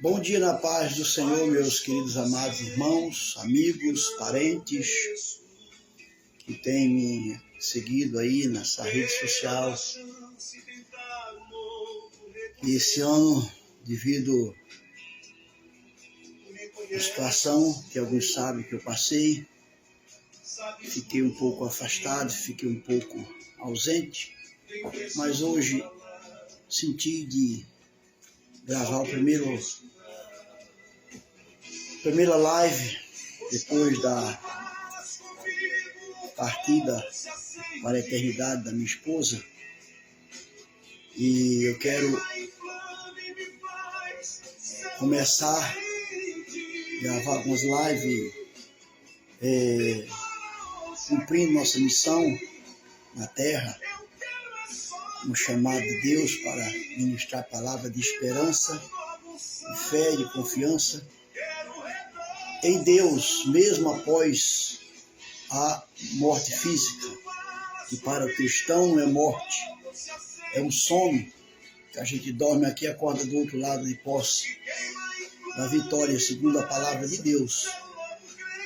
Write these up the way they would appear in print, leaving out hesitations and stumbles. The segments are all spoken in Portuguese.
Bom dia na paz do Senhor, meus queridos amados irmãos, amigos, parentes que têm me seguido aí nessa rede social. E esse ano, devido à situação que alguns sabem que eu passei, fiquei um pouco afastado, fiquei um pouco ausente, mas hoje senti de gravar a primeira live depois da partida para a eternidade da minha esposa. E eu quero começar a gravar algumas lives cumprindo nossa missão na terra, no chamado de Deus para ministrar a palavra de esperança, de fé e de confiança em Deus, mesmo após a morte física, que para o cristão não é morte, é um sono, que a gente dorme aqui e acorda do outro lado de posse da vitória, segundo a palavra de Deus.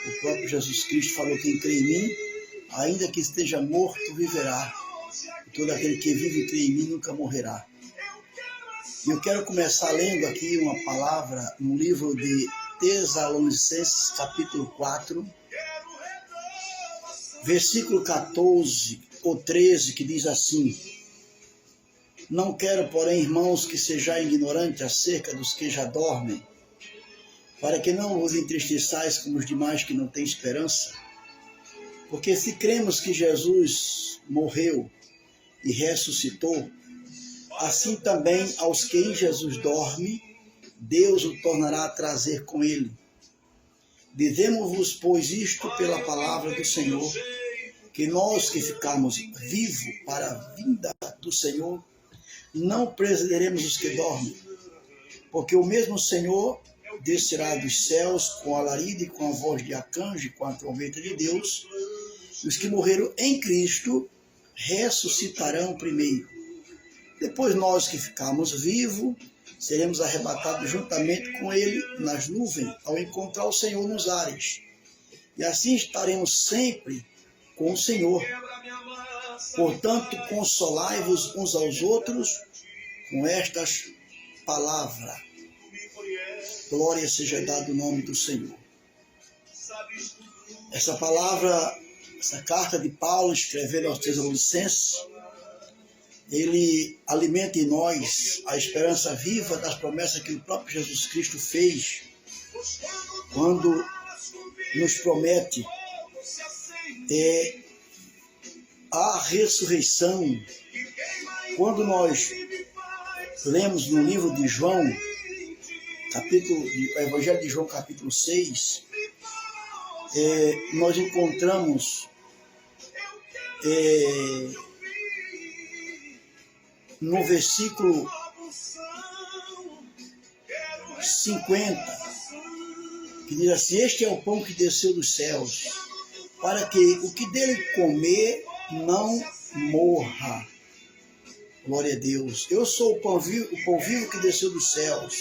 O próprio Jesus Cristo falou: quem crê em mim, ainda que esteja morto, viverá. E todo aquele que vive e crê em mim nunca morrerá. E eu quero começar lendo aqui uma palavra no livro de Tessalonicenses, capítulo 4, versículo 14 ou 13, que diz assim: não quero, porém, irmãos, que sejais ignorantes acerca dos que já dormem, para que não vos entristeçais como os demais que não têm esperança. Porque se cremos que Jesus morreu e ressuscitou, assim também aos que em Jesus dorme, Deus o tornará a trazer com ele. Dizemos-vos, pois, isto pela palavra do Senhor, que nós que ficarmos vivos para a vinda do Senhor, não precederemos os que dormem, porque o mesmo Senhor descerá dos céus com alarido e com a voz de arcanjo e com a trombeta de Deus, e os que morreram em Cristo ressuscitarão primeiro. Depois nós que ficarmos vivos, seremos arrebatados juntamente com ele nas nuvens, ao encontrar o Senhor nos ares. E assim estaremos sempre com o Senhor. Portanto, consolai-vos uns aos outros com estas palavras. Glória seja dada o nome do Senhor. Essa palavra, essa carta de Paulo, escrevendo aos Tessalonicenses, ele alimenta em nós a esperança viva das promessas que o próprio Jesus Cristo fez, quando nos promete a ressurreição. Quando nós lemos no livro de João, Evangelho de João, capítulo 6, nós encontramos no versículo 50, que diz assim: este é o pão que desceu dos céus, para que o que dele comer não morra. Glória a Deus. Eu sou o pão vivo que desceu dos céus.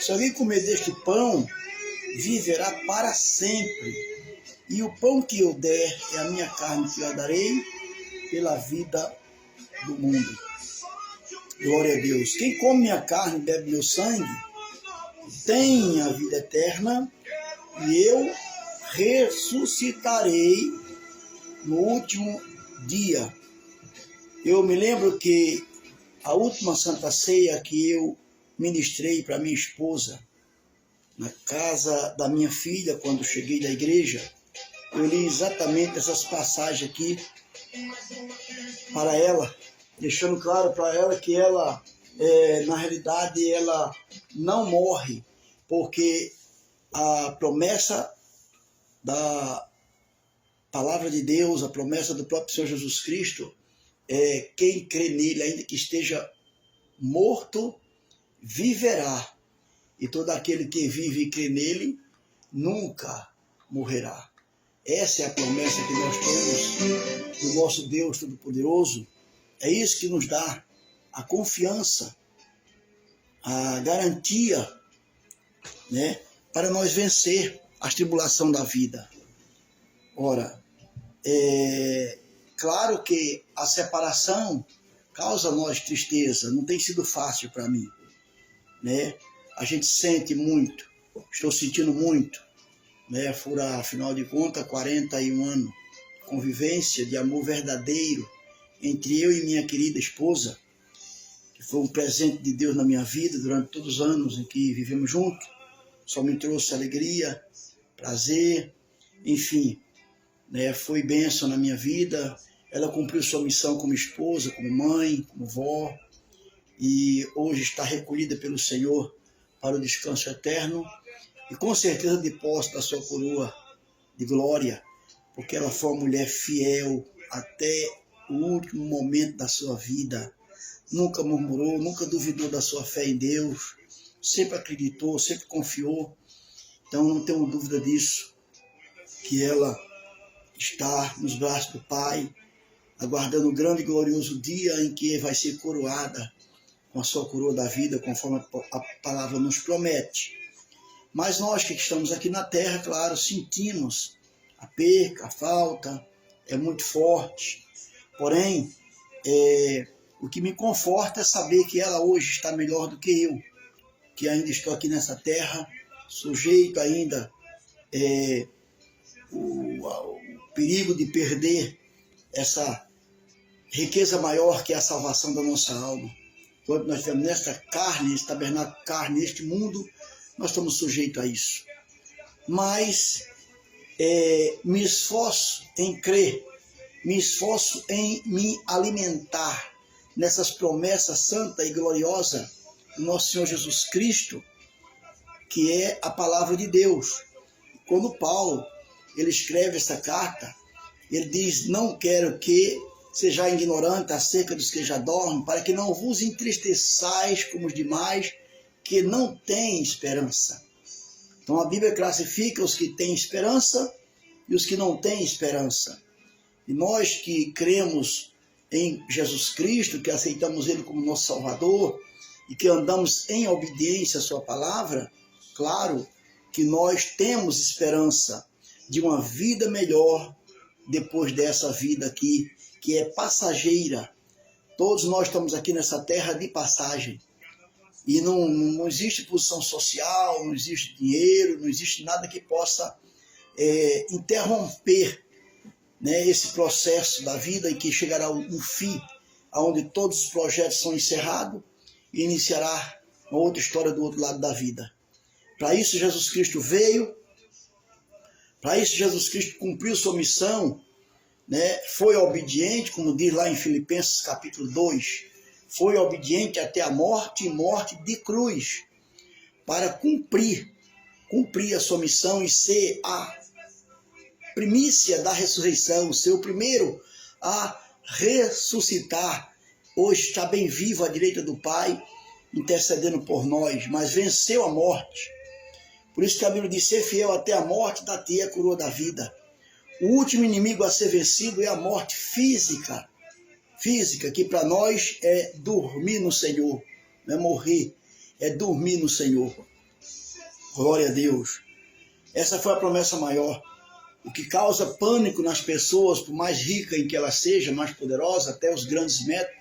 Se alguém comer deste pão, viverá para sempre. E o pão que eu der é a minha carne, que eu darei pela vida do mundo. Glória a Deus. Quem come minha carne e bebe meu sangue, tem a vida eterna, e eu ressuscitarei no último dia. Eu me lembro que a última Santa Ceia que eu ministrei para minha esposa, na casa da minha filha, quando cheguei da igreja, eu li exatamente essas passagens aqui para ela, deixando claro para ela que ela, na realidade, ela não morre, porque a promessa da palavra de Deus, a promessa do próprio Senhor Jesus Cristo, quem crê nele, ainda que esteja morto, viverá. E todo aquele que vive e crê nele, nunca morrerá. Essa é a promessa que nós temos do nosso Deus Todo-Poderoso. É isso que nos dá a confiança, a garantia, né, para nós vencer as tribulações da vida. Ora, claro que a separação causa a nós tristeza, não tem sido fácil para mim, né? A gente sente muito, estou sentindo muito, né? Fora, afinal de contas, 41 anos, convivência de amor verdadeiro entre eu e minha querida esposa, que foi um presente de Deus na minha vida durante todos os anos em que vivemos juntos, só me trouxe alegria, prazer, enfim, né? Foi bênção na minha vida. Ela cumpriu sua missão como esposa, como mãe, como vó, e hoje está recolhida pelo Senhor para o descanso eterno, e com certeza de posse da sua coroa de glória, porque ela foi uma mulher fiel até o último momento da sua vida. Nunca murmurou, nunca duvidou da sua fé em Deus, sempre acreditou, sempre confiou. Então não tenho dúvida disso, que ela está nos braços do Pai, aguardando o grande e glorioso dia em que vai ser coroada com a sua coroa da vida, conforme a palavra nos promete. Mas nós que estamos aqui na terra, claro, sentimos a perca, a falta, é muito forte. Porém, o que me conforta é saber que ela hoje está melhor do que eu, que ainda estou aqui nessa terra, sujeito ainda o perigo de perder essa riqueza maior que é a salvação da nossa alma. Quando nós estamos nesta carne, esse tabernáculo carne, neste mundo, nós estamos sujeitos a isso. Mas me esforço em crer, me esforço em me alimentar nessas promessas santa e gloriosa do nosso Senhor Jesus Cristo, que é a palavra de Deus. Quando Paulo ele escreve essa carta, ele diz: não quero que sejais ignorante acerca dos que já dormem, para que não vos entristeçais como os demais que não têm esperança. Então a Bíblia classifica os que têm esperança e os que não têm esperança. E nós que cremos em Jesus Cristo, que aceitamos Ele como nosso Salvador e que andamos em obediência à sua palavra, claro que nós temos esperança de uma vida melhor depois dessa vida aqui, que é passageira. Todos nós estamos aqui nessa terra de passagem. E não existe posição social, não existe dinheiro, não existe nada que possa interromper, né, esse processo da vida, em que chegará um fim, onde todos os projetos são encerrados e iniciará uma outra história do outro lado da vida. Para isso Jesus Cristo veio, para isso Jesus Cristo cumpriu sua missão, né, foi obediente, como diz lá em Filipenses capítulo 2, foi obediente até a morte e morte de cruz, para cumprir a sua missão e ser a primícia da ressurreição, ser o primeiro a ressuscitar. Hoje está bem vivo à direita do Pai, intercedendo por nós, mas venceu a morte. Por isso que a Bíblia diz: ser fiel até a morte, dá-te a coroa da vida. O último inimigo a ser vencido é a morte física, que para nós é dormir no Senhor, não é morrer, é dormir no Senhor. Glória a Deus. Essa foi a promessa maior. O que causa pânico nas pessoas, por mais rica em que ela seja, mais poderosa, até os grandes médicos,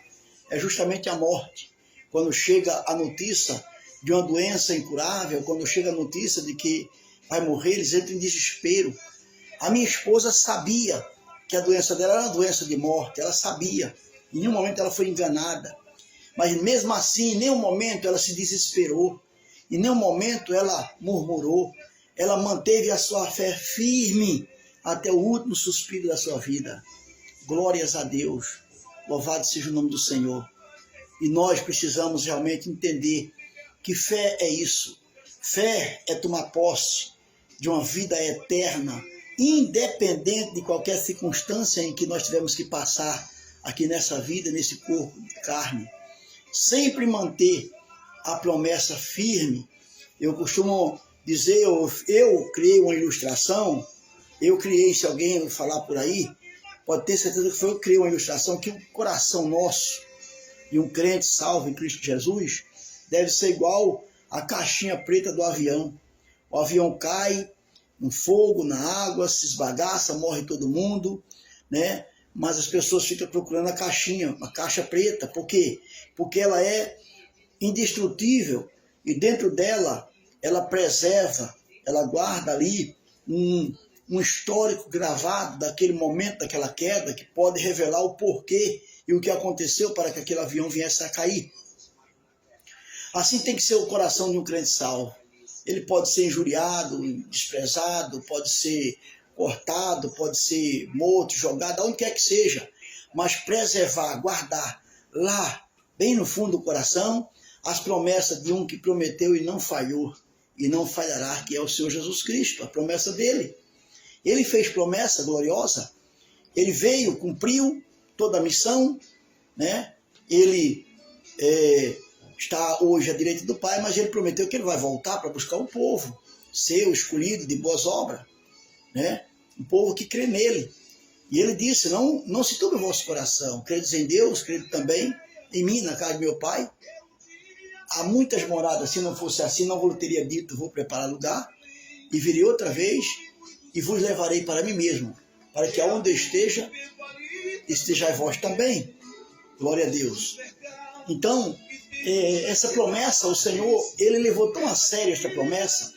é justamente a morte. Quando chega a notícia de uma doença incurável, quando chega a notícia de que vai morrer, eles entram em desespero. A minha esposa sabia que a doença dela era uma doença de morte, ela sabia. Em nenhum momento ela foi enganada. Mas mesmo assim, em nenhum momento ela se desesperou. Em nenhum momento ela murmurou. Ela manteve a sua fé firme até o último suspiro da sua vida. Glórias a Deus. Louvado seja o nome do Senhor. E nós precisamos realmente entender que fé é isso. Fé é tomar posse de uma vida eterna, independente de qualquer circunstância em que nós tivemos que passar aqui nessa vida, nesse corpo de carne. Sempre manter a promessa firme. Eu costumo dizer, eu criei uma ilustração, se alguém falar por aí, pode ter certeza que foi eu que criei uma ilustração, que o coração nosso, de um crente salvo em Cristo Jesus deve ser igual à caixinha preta do avião. O avião cai no fogo, na água, se esbagaça, morre todo mundo, né? Mas as pessoas ficam procurando a caixinha, a caixa preta. Por quê? Porque ela é indestrutível e dentro dela ela preserva, ela guarda ali um histórico gravado daquele momento, daquela queda, que pode revelar o porquê e o que aconteceu para que aquele avião viesse a cair. Assim tem que ser o coração de um crente salvo. Ele pode ser injuriado, desprezado, pode ser cortado, pode ser morto, jogado, aonde quer que seja, mas preservar, guardar lá, bem no fundo do coração, as promessas de um que prometeu e não falhou, e não falhará, que é o Senhor Jesus Cristo, a promessa dele. Ele fez promessa gloriosa, ele veio, cumpriu toda a missão, né? Ele está hoje à direita do Pai, mas ele prometeu que ele vai voltar para buscar um povo seu, escolhido, de boas obras, né? Um povo que crê nele. E ele disse, não se turbe o vosso coração, credes em Deus, crede também em mim, na casa de meu Pai. Há muitas moradas, se não fosse assim, não vos teria dito, vou preparar lugar, e virei outra vez, e vos levarei para mim mesmo, para que aonde eu esteja, estejais vós também. Glória a Deus. Então, essa promessa, o Senhor, ele levou tão a sério esta promessa,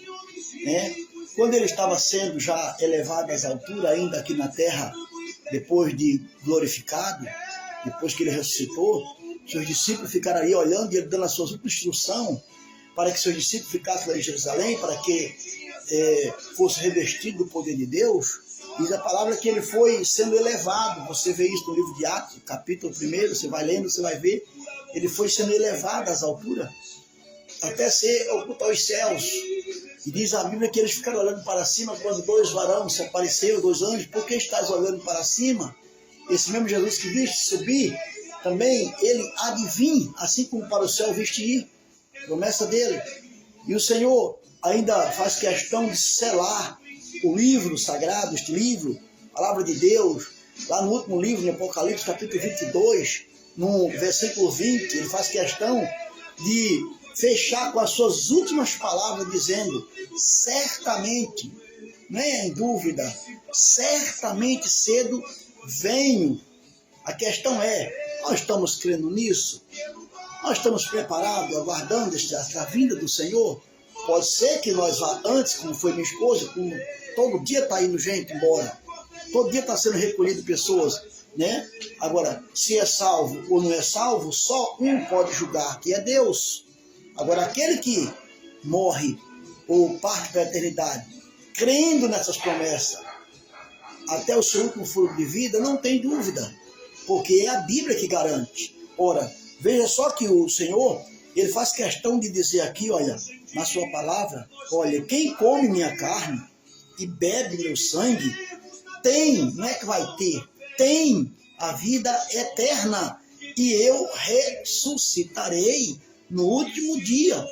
né? Quando ele estava sendo já elevado às alturas, ainda aqui na terra, depois de glorificado, depois que ele ressuscitou, seus discípulos ficaram ali olhando e ele dando a sua instrução para que seus discípulos ficassem lá em Jerusalém, para que fosse revestido do poder de Deus. Diz a palavra que ele foi sendo elevado. Você vê isso no livro de Atos, capítulo 1, você vai lendo, você vai ver. Ele foi sendo elevado às alturas, até ser oculto aos céus. E diz a Bíblia que eles ficaram olhando para cima quando dois varões se apareceram, dois anjos. Por que estás olhando para cima? Esse mesmo Jesus que viste subir, também ele há de vir, assim como para o céu viste ir. Promessa dele. E o Senhor ainda faz questão de selar o livro sagrado, este livro, palavra de Deus, lá no último livro, no Apocalipse, capítulo 22, no versículo 20, ele faz questão de fechar com as suas últimas palavras, dizendo, certamente, nem em dúvida, certamente cedo venho. A questão é, nós estamos crendo nisso? Nós estamos preparados, aguardando a vinda do Senhor? Pode ser que nós vá antes, como foi minha esposa, como todo dia está indo gente embora, todo dia está sendo recolhido pessoas, né? Agora, se é salvo ou não é salvo, só um pode julgar, que é Deus. Agora, aquele que morre ou parte para a eternidade, crendo nessas promessas, até o seu último fôlego de vida, não tem dúvida, porque é a Bíblia que garante. Ora, veja só que o Senhor, ele faz questão de dizer aqui, olha, na sua palavra, olha, quem come minha carne e bebe meu sangue, tem, não é que vai ter, tem a vida eterna, e eu ressuscitarei no último dia.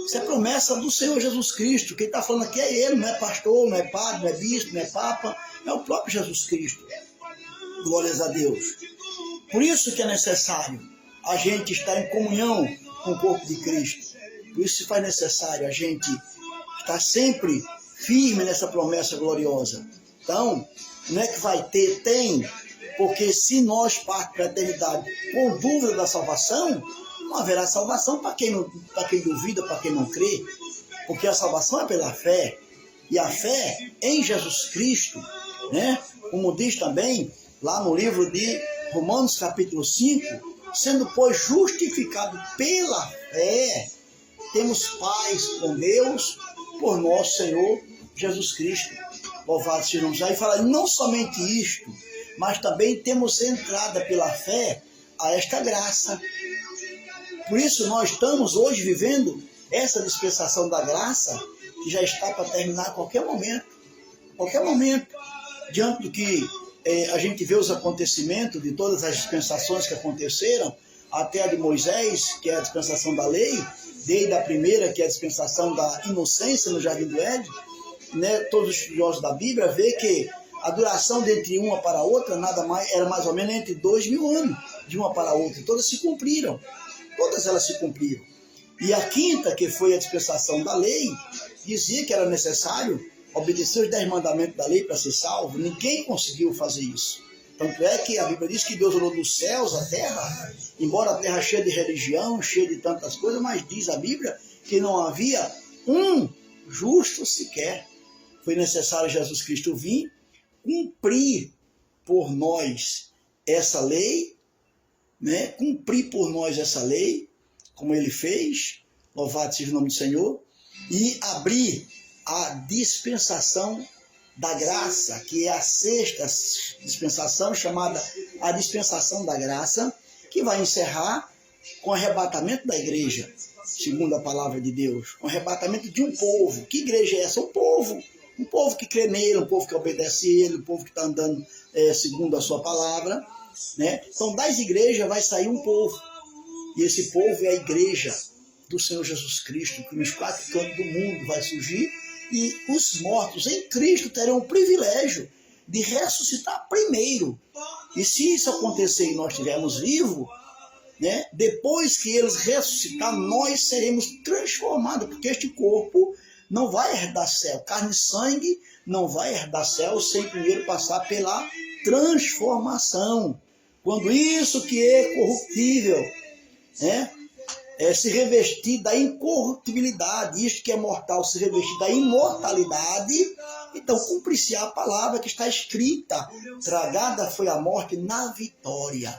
Isso é promessa do Senhor Jesus Cristo. Quem está falando aqui é ele, não é pastor, não é padre, não é bispo, não é papa, é o próprio Jesus Cristo. Glórias a Deus. Por isso que é necessário a gente estar em comunhão com o corpo de Cristo. Por isso se faz necessário a gente estar sempre firme nessa promessa gloriosa. Então, não é que vai ter, tem, porque se nós partimos para a eternidade com dúvida da salvação, não haverá salvação para quem duvida, para quem não crê, porque a salvação é pela fé, e a fé em Jesus Cristo, né? Como diz também lá no livro de Romanos capítulo 5, sendo pois justificado pela fé, temos paz com Deus por nosso Senhor Jesus Cristo. Louvado seja o nome. Aí fala, não somente isto, mas também temos entrada pela fé a esta graça. Por isso nós estamos hoje vivendo essa dispensação da graça, que já está para terminar a qualquer momento. A qualquer momento. Diante do que a gente vê os acontecimentos de todas as dispensações que aconteceram, até a de Moisés, que é a dispensação da lei, desde a primeira, que é a dispensação da inocência no Jardim do Éden, né? Todos os estudiosos da Bíblia vê que a duração de entre uma para outra era mais ou menos entre 2000 anos. de uma para a outra, todas se cumpriram, todas elas se cumpriram. E a quinta, que foi a dispensação da lei, dizia que era necessário obedecer os 10 mandamentos da lei para ser salvo. Ninguém conseguiu fazer isso. Tanto é que a Bíblia diz que Deus olhou dos céus à terra, embora a terra cheia de religião, cheia de tantas coisas, mas diz a Bíblia que não havia um justo sequer. Foi necessário Jesus Cristo vir cumprir por nós essa lei, né? Cumprir por nós essa lei, como ele fez, louvado seja o nome do Senhor, e abrir a dispensação da graça, que é a sexta dispensação, chamada a dispensação da graça, que vai encerrar com o arrebatamento da igreja, segundo a palavra de Deus, o arrebatamento de um povo. Que igreja é essa? Um povo que crê nele, um povo que obedece a ele, um povo que está andando segundo a sua palavra, né? Então, das igrejas vai sair um povo, e esse povo é a igreja do Senhor Jesus Cristo, que nos 4 cantos do mundo vai surgir, e os mortos em Cristo terão o privilégio de ressuscitar primeiro. E se isso acontecer e nós estivermos vivos, né, depois que eles ressuscitar, nós seremos transformados, porque este corpo não vai herdar céu. Carne e sangue não vai herdar céu sem primeiro passar pela transformação. Quando isso que é corruptível, né, se revestir da incorruptibilidade, isto que é mortal se revestir da imortalidade, então cumprir-se a palavra que está escrita: tragada foi a morte na vitória.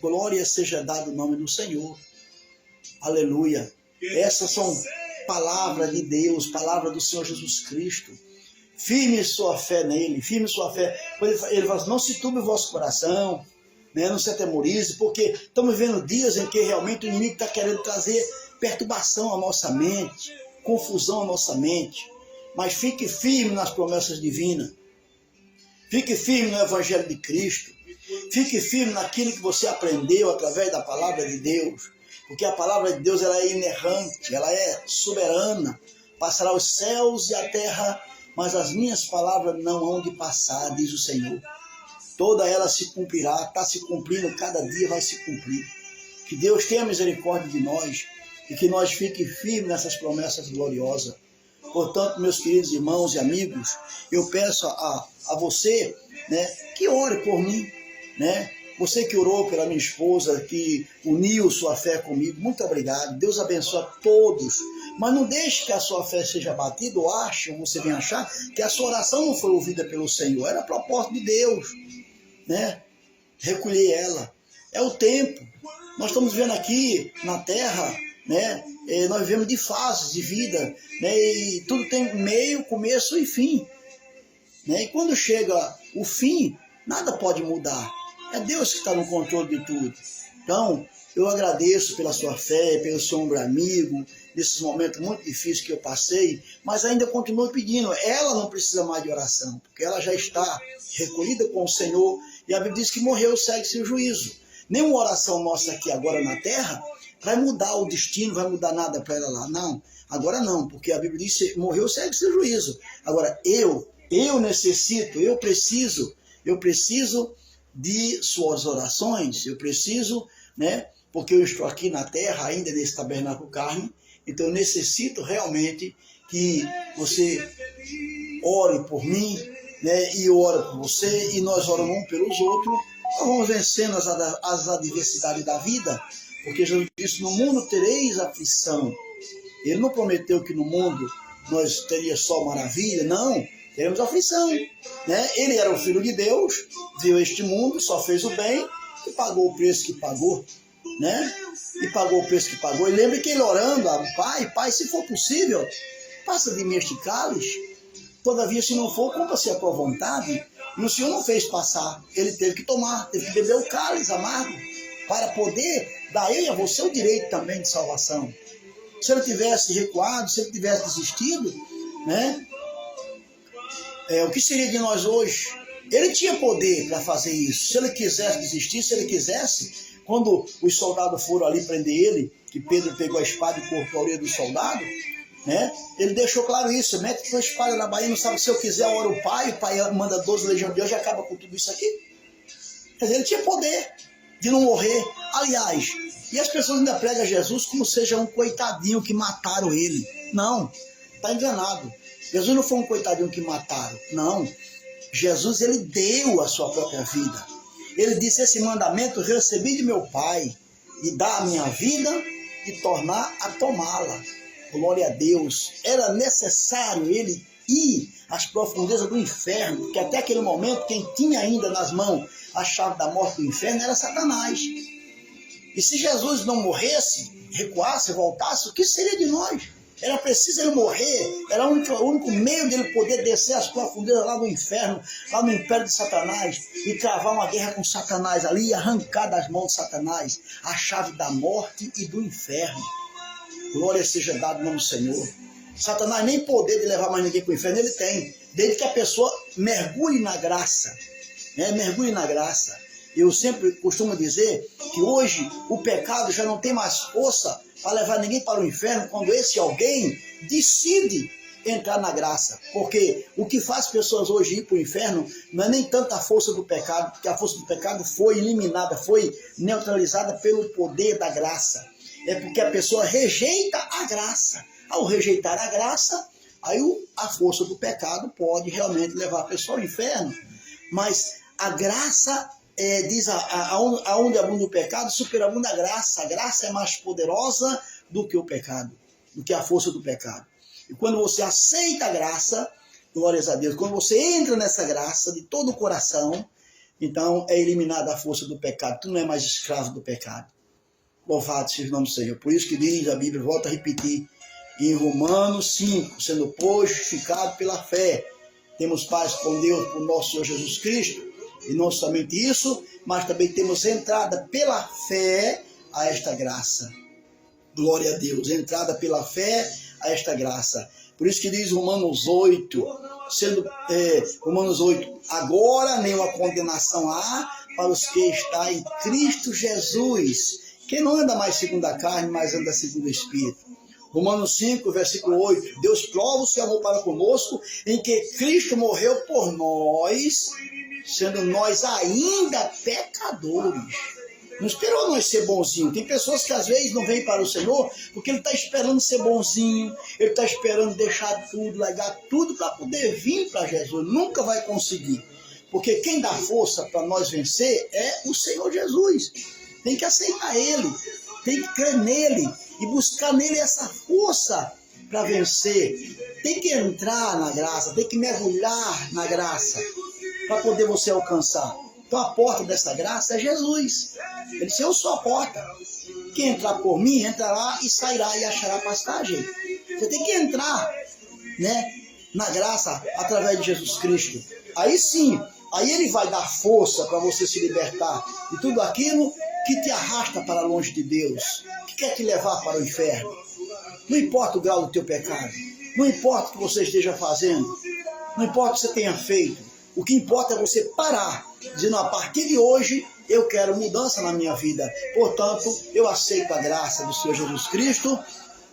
Glória seja dado o nome do Senhor. Aleluia. Essas são palavras de Deus, palavra do Senhor Jesus Cristo. Firme sua fé nele, firme sua fé. Ele fala assim: não se turbe o vosso coração, né? Não se atemorize, porque estamos vivendo dias em que realmente o inimigo está querendo trazer perturbação à nossa mente, confusão à nossa mente. Mas fique firme nas promessas divinas. Fique firme no Evangelho de Cristo. Fique firme naquilo que você aprendeu através da palavra de Deus. Porque a palavra de Deus, ela é inerrante, ela é soberana. Passará os céus e a terra, mas as minhas palavras não hão de passar, diz o Senhor. Toda ela se cumprirá, está se cumprindo, cada dia vai se cumprir. Que Deus tenha misericórdia de nós e que nós fiquemos firmes nessas promessas gloriosas. Portanto, meus queridos irmãos e amigos, eu peço a você, né, que ore por mim, né? Você que orou pela minha esposa, que uniu sua fé comigo, muito obrigado. Deus abençoe a todos. Mas não deixe que a sua fé seja abatida, ou ache, ou você venha achar, que a sua oração não foi ouvida pelo Senhor. Era a proposta de Deus, né? Recolher ela. É o tempo. Nós estamos vivendo aqui na terra, né? Nós vivemos de fases de vida, né? E tudo tem meio, começo e fim, né? E quando chega o fim, nada pode mudar. É Deus que está no controle de tudo. Então, eu agradeço pela sua fé, pelo seu ombro amigo, nesses momentos muito difíceis que eu passei, mas ainda continuo pedindo. Ela não precisa mais de oração, porque ela já está recolhida com o Senhor, e a Bíblia diz que morreu, segue-se o juízo. Nenhuma oração nossa aqui agora na terra vai mudar o destino, vai mudar nada para ela lá. Não, agora não, porque a Bíblia diz que morreu, segue-se o juízo. Agora, eu necessito, eu preciso de suas orações, eu preciso, né? Porque eu estou aqui na terra, ainda nesse tabernáculo carne, então eu necessito realmente que você ore por mim, né? E eu oro por você, e nós oramos um pelos outros, nós vamos vencendo as adversidades da vida, porque Jesus disse: no mundo tereis aflição. Ele não prometeu que no mundo nós teríamos só maravilha, não. Teremos aflição, né? Ele era o Filho de Deus, veio a este mundo, só fez o bem e pagou o preço que pagou, né? E pagou o preço que pagou. E lembre que ele orando ao Pai, se for possível, passa de mim este cálice. Todavia, se não for, cumpra-se a tua vontade. E o Senhor não fez passar, ele teve que tomar, teve que beber o cálice amargo, para poder dar a ele e a você o direito também de salvação. Se ele tivesse recuado, se ele tivesse desistido, né? O que seria de nós hoje? Ele tinha poder para fazer isso. Se ele quisesse desistir, se ele quisesse, quando os soldados foram ali prender ele, que Pedro pegou a espada e cortou a orelha do soldado, né? Ele deixou claro isso: mete tua espada na bainha, não sabe, se eu quiser, ora o Pai manda 12 legiões de Deus e acaba com tudo isso aqui. Quer dizer, ele tinha poder de não morrer. Aliás, e as pessoas ainda pregam Jesus como seja um coitadinho que mataram ele. Não, está enganado. Jesus não foi um coitadinho que mataram, não. Jesus, ele deu a sua própria vida. Ele disse, esse mandamento eu recebi de meu Pai, e dar a minha vida e tornar a tomá-la. Glória a Deus. Era necessário ele ir às profundezas do inferno, porque até aquele momento quem tinha ainda nas mãos a chave da morte do inferno era Satanás. E se Jesus não morresse, recuasse, voltasse, o que seria de nós? Era preciso ele morrer, era o único meio de ele poder descer as profundezas lá do inferno, lá no império de Satanás, e travar uma guerra com Satanás ali, e arrancar das mãos de Satanás a chave da morte e do inferno. Glória seja dada no nome do Senhor. Satanás nem poder de levar mais ninguém para o inferno ele tem, desde que a pessoa mergulhe na graça, né? Mergulhe na graça. Eu sempre costumo dizer que hoje o pecado já não tem mais força para levar ninguém para o inferno quando esse alguém decide entrar na graça. Porque o que faz pessoas hoje ir para o inferno não é nem tanta força do pecado, porque a força do pecado foi eliminada, foi neutralizada pelo poder da graça. É porque a pessoa rejeita a graça. Ao rejeitar a graça, aí a força do pecado pode realmente levar a pessoa ao inferno. Mas a graça, diz aonde abunda o pecado, superabunda a graça. A graça é mais poderosa do que o pecado, do que a força do pecado. E quando você aceita a graça, glórias a Deus, quando você entra nessa graça de todo o coração, então é eliminada a força do pecado. Tu não é mais escravo do pecado. Louvado seja o nome do Senhor. Por isso que diz a Bíblia, volta a repetir, em Romanos 5, sendo pois justificado pela fé, temos paz com Deus por nosso Senhor Jesus Cristo, e não somente isso, mas também temos entrada pela fé a esta graça. Glória a Deus, entrada pela fé a esta graça. Por isso que diz Romanos 8, Romanos 8, agora nenhuma condenação há para os que estão em Cristo Jesus, que não anda mais segundo a carne, mas anda segundo o Espírito. Romanos 5, versículo 8, Deus prova o seu amor para conosco, em que Cristo morreu por nós, sendo nós ainda pecadores. Não esperou nós ser bonzinho. Tem pessoas que às vezes não vêm para o Senhor porque ele está esperando ser bonzinho, ele está esperando deixar tudo, largar tudo para poder vir para Jesus. Nunca vai conseguir. Porque quem dá força para nós vencer é o Senhor Jesus. Tem que aceitar Ele, tem que crer nele e buscar nele essa força para vencer. Tem que entrar na graça, tem que mergulhar na graça para poder você alcançar. Então a porta dessa graça é Jesus. Ele disse, eu sou a porta. Quem entrar por mim, entrará e sairá e achará pastagem. Você tem que entrar, né, na graça através de Jesus Cristo. Aí sim, aí ele vai dar força para você se libertar de tudo aquilo que te arrasta para longe de Deus, que quer te levar para o inferno. Não importa o grau do teu pecado, não importa o que você esteja fazendo, não importa o que você tenha feito, o que importa é você parar, dizendo, a partir de hoje eu quero mudança na minha vida, portanto eu aceito a graça do Senhor Jesus Cristo,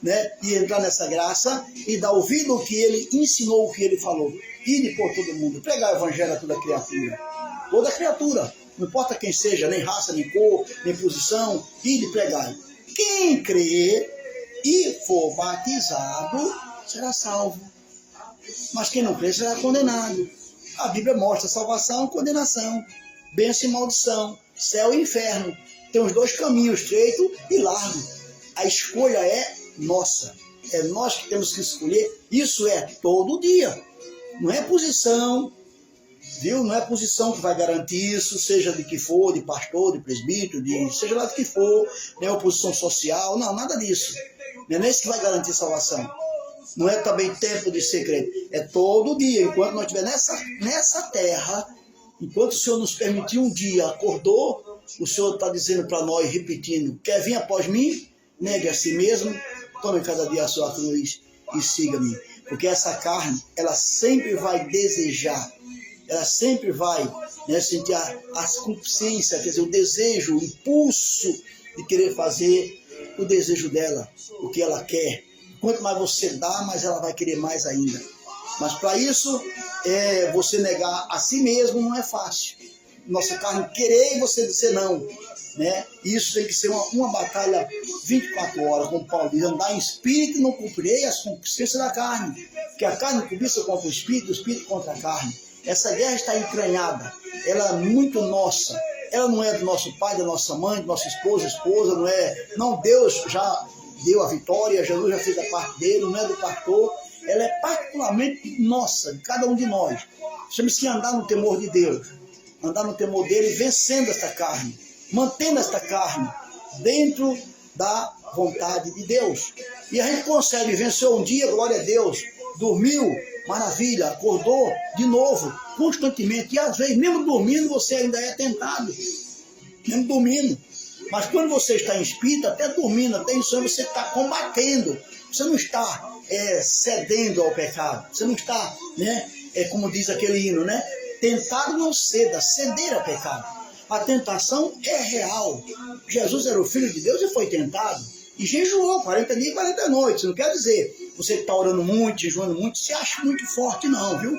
né, e entrar nessa graça e dar ouvido ao que ele ensinou, o que ele falou. Ide por todo mundo, pregar o evangelho a toda criatura. Toda criatura, não importa quem seja, nem raça, nem cor, nem posição, ide pregar. Quem crer e for batizado será salvo. Mas quem não crer será condenado. A Bíblia mostra salvação e condenação, bênção e maldição, céu e inferno. Tem os dois caminhos, estreito e largo. A escolha é nossa. É nós que temos que escolher. Isso é todo dia. Não é posição, viu? Não é posição que vai garantir isso, seja de que for, de pastor, de presbítero, seja lá de que for, não é oposição social, não, nada disso. Não é isso que vai garantir salvação. Não é também tempo de ser crente. É todo dia, enquanto nós estivermos nessa terra, enquanto o Senhor nos permitiu um dia, acordou, o Senhor está dizendo para nós, repetindo, quer vir após mim? Negue a si mesmo, tome cada dia a sua cruz e siga-me. Porque essa carne, ela sempre vai desejar, ela sempre vai, né, sentir a consciência, quer dizer, o desejo, o impulso de querer fazer o desejo dela, o que ela quer. Quanto mais você dá, mais ela vai querer mais ainda. Mas para isso, você negar a si mesmo não é fácil. nossa carne querer e você dizer não, né? Isso tem que ser uma batalha 24 horas, como Paulo diz, andar em espírito e não cumprirei as concupiscências da carne, porque a carne cobiça contra o espírito contra a carne. Essa guerra está entranhada, ela é muito nossa, ela não é do nosso pai, da nossa mãe, do nosso esposa, não é, não, Deus já deu a vitória, Jesus já fez a parte dele, não é do pastor, ela é particularmente nossa, de cada um de nós. Temos que andar no temor de Deus, andar no temor dele, vencendo esta carne, mantendo esta carne dentro da vontade de Deus. E a gente consegue vencer um dia, glória a Deus, dormiu, maravilha, acordou de novo, constantemente, e às vezes, mesmo dormindo, você ainda é tentado, mesmo dormindo. Mas quando você está em espírito, até dormindo, até em sonho, você está combatendo, você não está cedendo ao pecado, você não está, né, como diz aquele hino, né, tentar não ceda, ceder ao pecado. A tentação é real. Jesus era o Filho de Deus e foi tentado, e jejuou 40 dias e 40 noites. Não quer dizer, você que está orando muito, jejuando muito, se acha muito forte não, viu?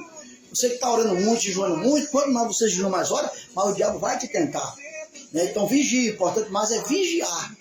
Você que está orando muito, jejuando muito, quanto mais você jejua mais horas, mais o diabo vai te tentar. Né? Então vigie, importante mais é vigiar,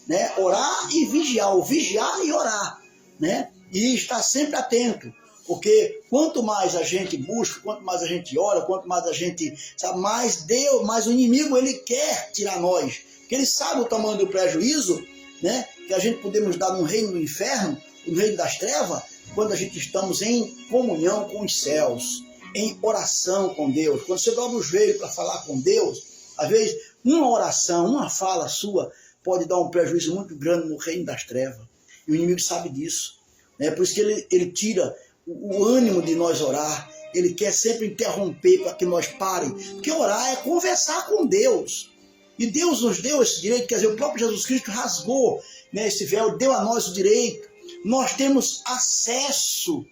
né? Orar e vigiar, ou vigiar e orar, né? E estar sempre atento, porque quanto mais a gente busca, quanto mais a gente ora, quanto mais a gente sabe, mais Deus, mais o inimigo ele quer tirar nós, porque ele sabe o tamanho do prejuízo, né? Que a gente podemos dar no reino do inferno, no reino das trevas, quando a gente estamos em comunhão com os céus, em oração com Deus. Quando você dobra o joelho para falar com Deus, às vezes uma oração, uma fala sua pode dar um prejuízo muito grande no reino das trevas. E o inimigo sabe disso. É por isso que ele tira o ânimo de nós orar. Ele quer sempre interromper para que nós parem. Porque orar é conversar com Deus. E Deus nos deu esse direito, quer dizer, o próprio Jesus Cristo rasgou, né, esse véu, deu a nós o direito. Nós temos acesso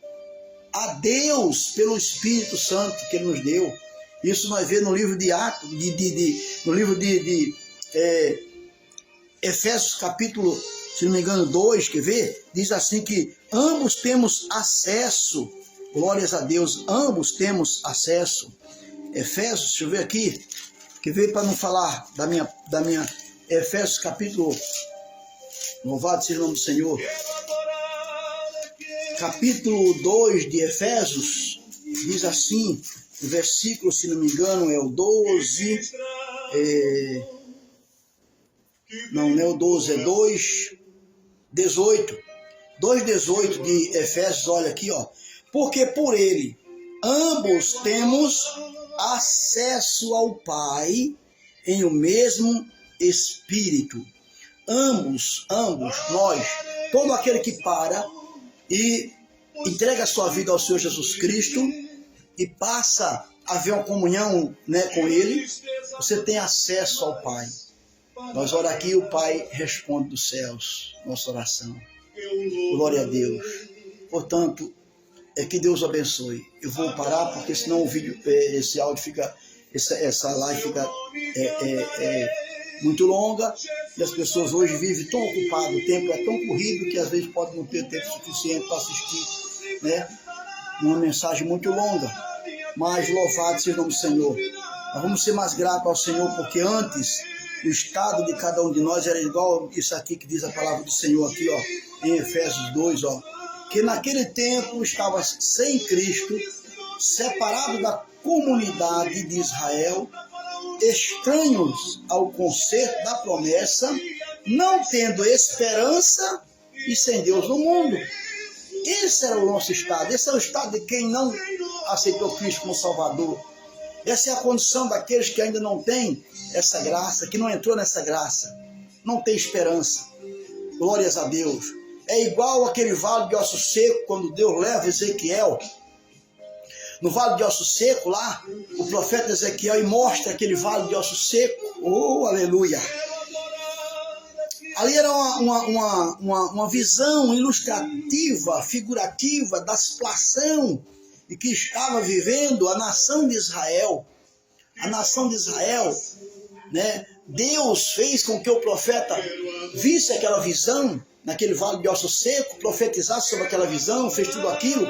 a Deus pelo Espírito Santo que Ele nos deu. Isso nós vemos no livro de Atos, no livro de Efésios capítulo, se não me engano, 2, quer ver? Diz assim que ambos temos acesso, glórias a Deus, ambos temos acesso. Efésios, deixa eu ver aqui, quer ver, para não falar da minha Efésios capítulo, louvado seja o nome do Senhor, capítulo 2 de Efésios, diz assim, o versículo, se não me engano, é o 12, não é o 12, é 2:18, 2:18 de Efésios, olha aqui, ó, porque por ele ambos temos acesso ao Pai em o mesmo Espírito. Ambos, nós, todo aquele que para e entrega a sua vida ao Senhor Jesus Cristo e passa a ver uma comunhão, né, com Ele, você tem acesso ao Pai. Nós oramos aqui e o Pai responde dos céus, nossa oração. Glória a Deus. Portanto, que Deus abençoe. Eu vou parar porque senão o vídeo, esse áudio fica, essa live fica muito longa e as pessoas hoje vivem tão ocupadas, o tempo é tão corrido que às vezes pode não ter tempo suficiente para assistir, né, uma mensagem muito longa, mas louvado seja o nome do Senhor. Nós vamos ser mais gratos ao Senhor, porque antes o estado de cada um de nós era igual isso aqui que diz a palavra do Senhor aqui, ó, em Efésios 2, ó, que naquele tempo estava sem Cristo, separado da comunidade de Israel, estranhos ao concerto da promessa, não tendo esperança e sem Deus no mundo. Esse era o nosso estado, esse é o estado de quem não aceitou Cristo como Salvador. Essa é a condição daqueles que ainda não têm essa graça, que não entrou nessa graça, não tem esperança. Glórias a Deus. É igual aquele vale de osso seco, quando Deus leva Ezequiel no vale de osso seco lá, o profeta Ezequiel e mostra aquele vale de osso seco. Oh, aleluia! Ali era uma visão ilustrativa, figurativa da situação em que estava vivendo a nação de Israel. A nação de Israel, né? Deus fez com que o profeta visse aquela visão naquele vale de osso seco, profetizasse sobre aquela visão, fez tudo aquilo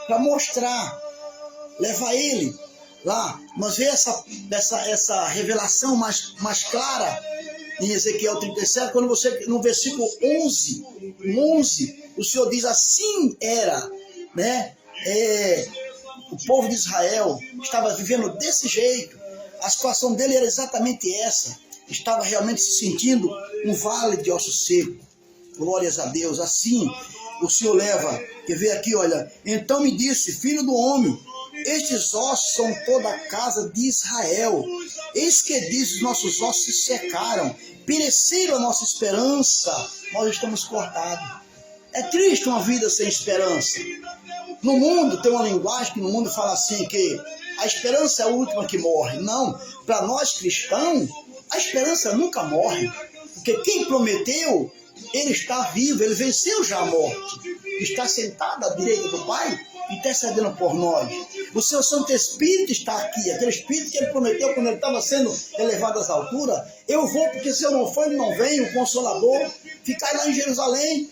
para mostrar, levar ele lá, nós vemos essa revelação mais clara em Ezequiel 37, quando você, no versículo 11, o Senhor diz, assim era, né? O povo de Israel estava vivendo desse jeito, a situação dele era exatamente essa, estava realmente se sentindo um vale de ossos secos. Glórias a Deus. Assim o Senhor leva, quer ver aqui, olha, então me disse, filho do homem, estes ossos são toda a casa de Israel. Eis que diz, os nossos ossos se secaram, pereceram a nossa esperança, nós estamos cortados. É triste uma vida sem esperança. No mundo tem uma linguagem que no mundo fala assim, que a esperança é a última que morre. Não, para nós cristãos, a esperança nunca morre, porque quem prometeu, ele está vivo, ele venceu já a morte, está sentado à direita do Pai, intercedendo por nós. O seu Santo Espírito está aqui, aquele Espírito que ele prometeu quando ele estava sendo elevado às alturas. Eu vou, porque se eu não for, ele não vem, o Consolador, ficar lá em Jerusalém,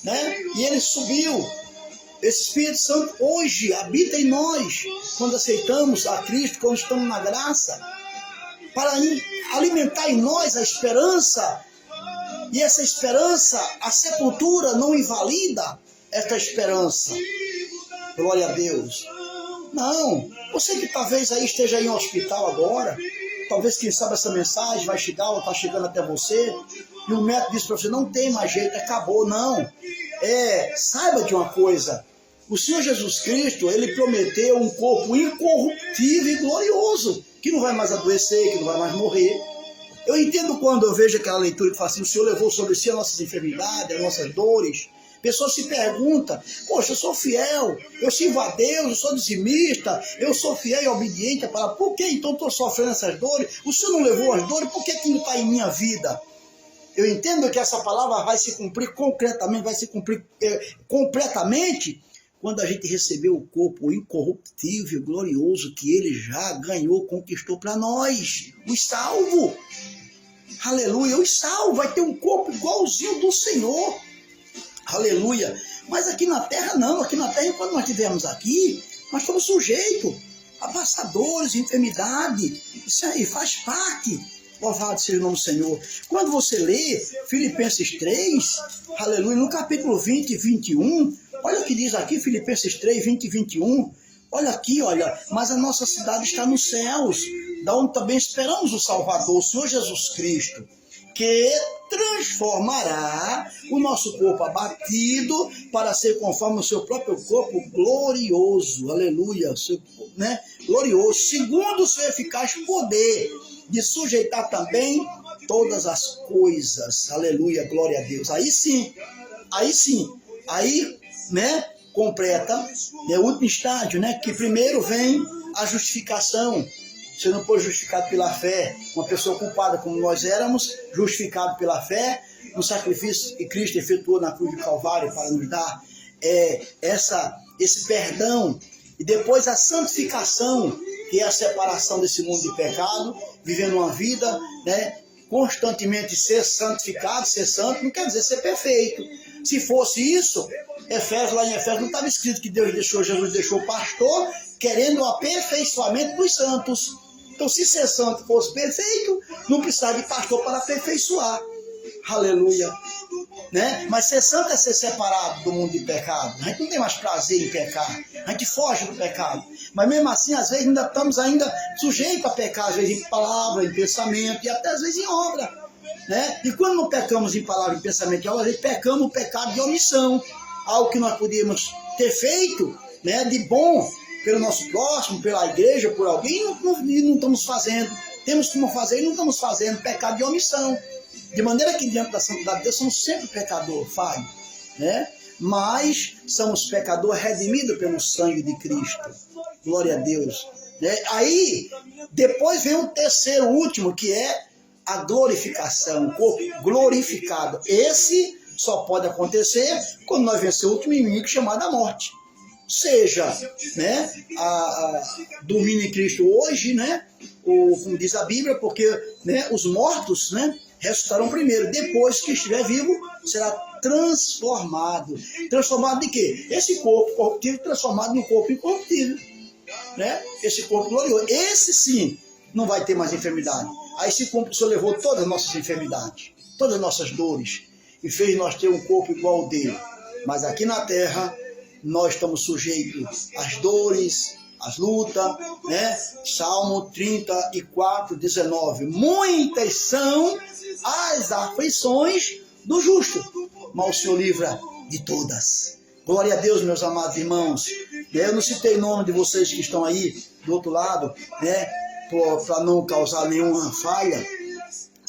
né? E ele subiu. Esse Espírito Santo hoje habita em nós, quando aceitamos a Cristo, quando estamos na graça, para alimentar em nós a esperança. E essa esperança, a sepultura não invalida esta esperança. Glória a Deus. Não, você que talvez aí esteja em um hospital agora, talvez quem sabe essa mensagem vai chegar ou está chegando até você, e o médico diz para você, não tem mais jeito, acabou. Não, saiba de uma coisa, o Senhor Jesus Cristo, ele prometeu um corpo incorruptível e glorioso, que não vai mais adoecer, que não vai mais morrer. Eu entendo quando eu vejo aquela leitura que fala assim, o Senhor levou sobre si as nossas enfermidades, as nossas dores. Pessoas se perguntam, poxa, eu sou fiel, eu sirvo a Deus, eu sou dizimista, eu sou fiel e obediente à palavra. Por que então estou sofrendo essas dores? O Senhor não levou as dores, por que não está em minha vida? Eu entendo que essa palavra vai se cumprir concretamente, vai se cumprir completamente, quando a gente receber o corpo incorruptível, glorioso, que ele já ganhou, conquistou para nós, os salvos. Aleluia, os salvos, vai ter um corpo igualzinho do Senhor. Aleluia. Mas aqui na terra não, aqui na terra, enquanto nós estivermos aqui, nós estamos sujeitos a passadores, enfermidade. Isso aí faz parte. Louvado seja o nome do Senhor. Quando você lê Filipenses 3, aleluia, no capítulo 20 e 21, olha o que diz aqui, Filipenses 3, 20 e 21. Olha aqui, olha, mas a nossa cidade está nos céus, da onde também esperamos o Salvador, o Senhor Jesus Cristo, que transformará o nosso corpo abatido para ser conforme o seu próprio corpo glorioso, aleluia, né? Glorioso, segundo o seu eficaz poder, de sujeitar também todas as coisas, aleluia, glória a Deus. Aí sim, né, completa, é o último estágio, né, que primeiro vem a justificação. Você não foi justificado pela fé, uma pessoa culpada como nós éramos, justificado pela fé, no sacrifício que Cristo efetuou na cruz de Calvário para nos dar esse perdão, e depois a santificação, que é a separação desse mundo de pecado, vivendo uma vida, né, constantemente ser santificado, ser santo, não quer dizer ser perfeito. Se fosse isso, lá em Efésios não estava escrito que Jesus deixou o pastor querendo o aperfeiçoamento dos santos. Então, se ser santo fosse perfeito, não precisava de pastor para aperfeiçoar. Aleluia. Né? Mas ser santo é ser separado do mundo de pecado. A gente não tem mais prazer em pecar. A gente foge do pecado. Mas mesmo assim, às vezes, ainda estamos sujeitos a pecar, às vezes em palavra, em pensamento e até às vezes em obra. Né? E quando não pecamos em palavra, em pensamento e obra, às vezes pecamos o pecado de omissão. Algo que nós podíamos ter feito, né, de bom pelo nosso próximo, pela igreja, por alguém, e não estamos fazendo. Temos que fazer e não estamos fazendo, pecado de omissão. De maneira que diante da santidade de Deus somos sempre pecadores, falho, né? Mas somos pecadores redimidos pelo sangue de Cristo. Glória a Deus. Né? Aí, depois vem o terceiro, último, que é a glorificação, o corpo glorificado. Esse só pode acontecer quando nós vencemos o último inimigo chamado a morte. Seja, né, dormindo em Cristo hoje, né, como diz a Bíblia, porque, né, os mortos, né, ressuscitarão primeiro. Depois que estiver vivo, será transformado. Transformado de quê? Esse corpo corruptível transformado num corpo incorruptível. né? Esse corpo glorioso. Esse sim não vai ter mais enfermidade. Aí esse corpo, o Senhor levou todas as nossas enfermidades, todas as nossas dores, e fez nós ter um corpo igual ao dele. Mas aqui na terra, nós estamos sujeitos às dores, às lutas, né? Salmo 34, 19. Muitas são as aflições do justo, mas o Senhor livra de todas. Glória a Deus, meus amados irmãos. Eu não citei o nome de vocês que estão aí do outro lado, né? Para não causar nenhuma falha.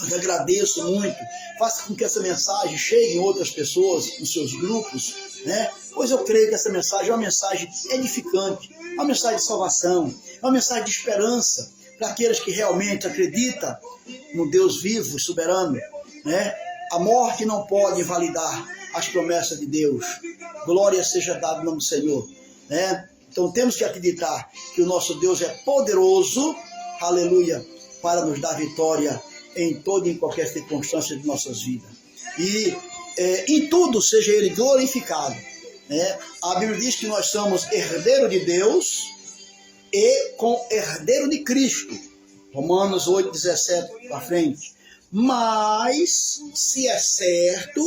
Eu agradeço muito. Faça com que essa mensagem chegue em outras pessoas, nos seus grupos, né? Pois eu creio que essa mensagem é uma mensagem edificante, é uma mensagem de salvação, é uma mensagem de esperança para aqueles que realmente acreditam no Deus vivo e soberano, né? A morte não pode invalidar as promessas de Deus. Glória seja dada no nome do Senhor, né? Então temos que acreditar que o nosso Deus é poderoso, aleluia, para nos dar vitória em toda e em qualquer circunstância de nossas vidas. E em tudo seja Ele glorificado, né? A Bíblia diz que nós somos herdeiro de Deus e co-herdeiro de Cristo. Romanos 8, 17 para frente. Mas se é certo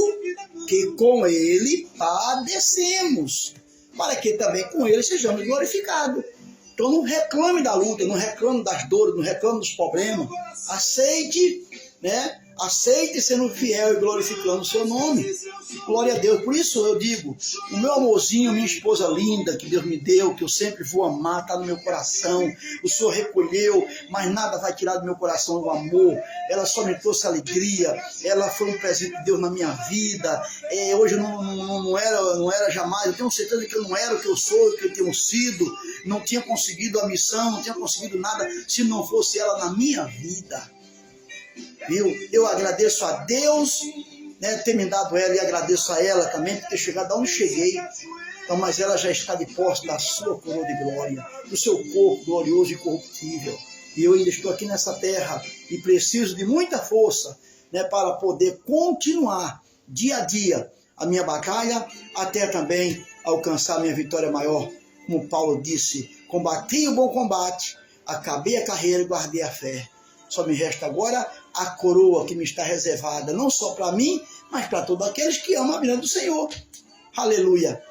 que com Ele padecemos, para que também com Ele sejamos glorificados. Então não reclame da luta, não reclame das dores, não reclame dos problemas. Aceite, né? Aceite sendo fiel e glorificando o seu nome. Glória a Deus. Por isso eu digo, o meu amorzinho, minha esposa linda, que Deus me deu, que eu sempre vou amar, está no meu coração. O Senhor recolheu, mas nada vai tirar do meu coração o amor. Ela só me trouxe alegria. Ela foi um presente de Deus na minha vida. Hoje eu não era jamais. Eu tenho certeza que eu não era o que eu sou, o que eu tenho sido. Não tinha conseguido a missão, não tinha conseguido nada se não fosse ela na minha vida. Viu? Eu agradeço a Deus, né, ter me dado ela, e agradeço a ela também por ter chegado aonde cheguei. Então, mas ela já está de posse da sua coroa de glória, do seu corpo glorioso e corruptível. E eu ainda estou aqui nessa terra e preciso de muita força, né, para poder continuar dia a dia a minha batalha, até também alcançar a minha vitória maior. Como Paulo disse, combati o bom combate, acabei a carreira e guardei a fé. Só me resta agora a coroa que me está reservada, não só para mim, mas para todos aqueles que amam a vida do Senhor. Aleluia.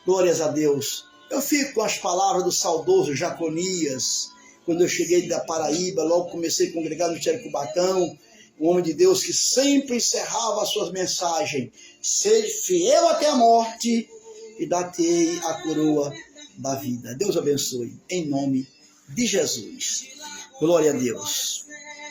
Glórias a Deus. Eu fico com as palavras do saudoso Jaconias, quando eu cheguei da Paraíba, logo comecei a congregar no Ministério Cubatão, um homem de Deus que sempre encerrava as suas mensagens: seja fiel até a morte e dá-te a coroa da vida. Deus abençoe, em nome de Jesus. Glória a Deus.